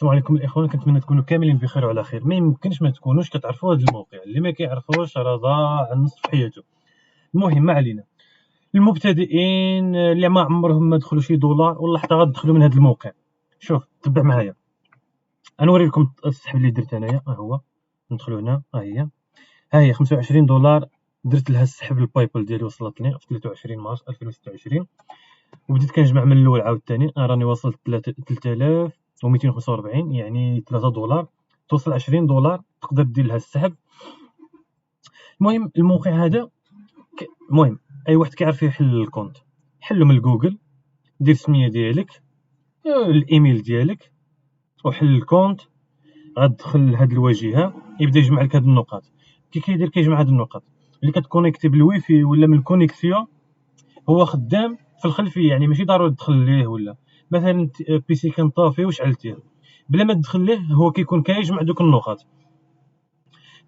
السلام عليكم الاخوان، كنتمنى تكونوا كاملين بخير وعلى خير. ما يمكنش ما تكونوش كتعرفوا هذا الموقع، اللي ما كيعرفوش راه ضاع نصف حياته. المهم ما علينا، المبتدئين اللي ما عمرهم ما دخلوا شي دولار ولا حتى غادخلوا من هذا الموقع. شوف تبع معايا، غنوري لكم السحب اللي درت انايا. ها هو، ندخلوا هنا، ها هي 25 دولار درت لها السحب البايبل ديالي، وصلتني في 23 مارس 2026. وبديت كنجمع من الاول عاوتاني، راني واصل 3245، يعني 3 دولار. توصل 20 دولار تقدر دير لها السحب. المهم الموقع هذا المهم اي واحد كيعرف يحل الكونت حلو من جوجل، دير السميه ديالك، الايميل ديالك، وحل الكونت. غتدخل لهاد الواجهه، يبدا يجمع لك هاد النقاط. كي كيدير كيجمع هاد النقاط اللي كتكونيكتي بالويفي ولا من الكونيكسيون. هو خدام في الخلفيه، يعني ماشي ضروري تدخل ليه، ولا مثلا بيسي كان طافي وشعلتيه بلا ما تدخل ليه، هو كيكون كيجمع دوك النقاط.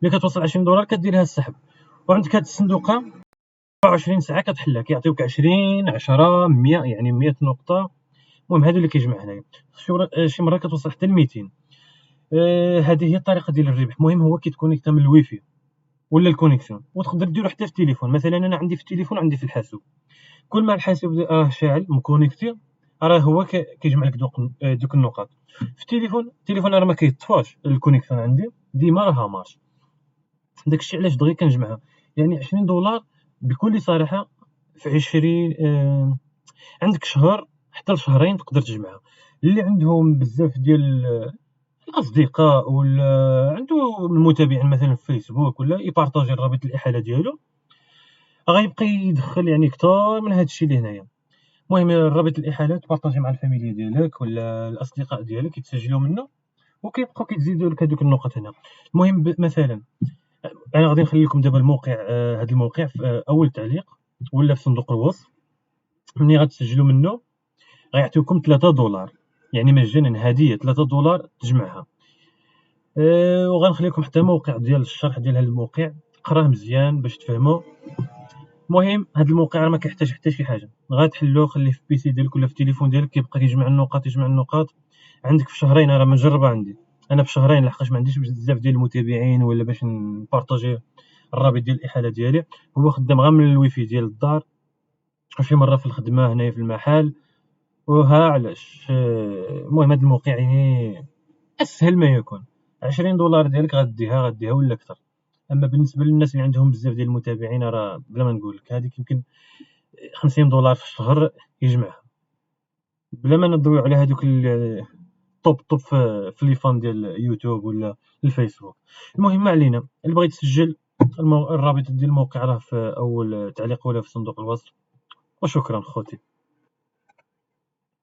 ملي كتوصل 20 دولار كدير لها السحب، وعندك هاد الصندوقه 24 ساعه كتحلها، كيعطيوك 20 10 100، يعني 100 نقطه. المهم هادو اللي كيجمع هنايا، شي مرات كتوصل حتى ل 200. هذه هي الطريقه ديال الربح. المهم هو كيتكونيكتا من الويفي ولا الكونيكسيون، وتقدر ديرو حتى في التليفون. مثلا انا عندي في التليفون، عندي في الحاسوب، كل ما الحاسوب راه شاعل مكونيكتي، راه هو كيجمع لك دوك النقاط. في التليفون راه ما كيطفاش الكونيكسيون، عندي ديما راه مارش. داكشي علاش دغيا كنجمعها. يعني 20 دولار بكل صراحه في 20 عندك شهر حتى لشهرين تقدر تجمعها. اللي عندهم بزاف ديال الاصدقاء ولا عنده المتابعين مثلا في فيسبوك، ولا يبارطاجي الرابط الاحاله ديالو، غيبقى يدخل يعني كثار من هذا الشيء اللي هنايا. المهم الرابط الاحاله تبارطاجي مع الفاميليا ديالك ولا الاصدقاء ديالك، يتسجلوا منه وكيبقاو كيتزيدوا لك هذوك النقط هنا. المهم مثلا انا غادي نخلي لكم دابا الموقع، هذا الموقع في اول تعليق ولا في صندوق الوصف. ملي غتسجلوا منه غيعطيوكم 3 دولار، يعني مجانا هديه 3 دولار تجمعها. وغنخلي لكم حتى الموقع ديال الشرح ديال هذا الموقع، قراه مزيان باش تفهموا. المهم هذا الموقع راه ما كيحتاج حتى شي حاجه، غتحلو خليه في البيسي ديالك ولا في التليفون ديالك، كيبقى كيجمع النقاط يجمع النقاط. عندك في شهرين، راه مجربه عندي انا في شهرين، لحقاش ما عنديش بزاف ديال المتابعين ولا باش نبارطاجي الرابط ديال الاحاله ديالي. هو خدام غير من الويفي ديال الدار، وشي مره في الخدمه هنايا في المحل، وها علاش. المهم هذا الموقع يعني اسهل ما يكون. 20 دولار ديالك غديها ولا اكثر. اما بالنسبه للناس اللي عندهم بزاف ديال المتابعين، راه بلا ما نقول لك هذيك يمكن 50 دولار في الشهر يجمعها، بلا ما ندويو على هذوك طوب في لي فان ديال يوتيوب ولا الفيسبوك. المهم ما علينا، اللي بغى يتسجل الرابط ديال الموقع راه في اول تعليق ولا في صندوق الوصف. وشكرا خوتي.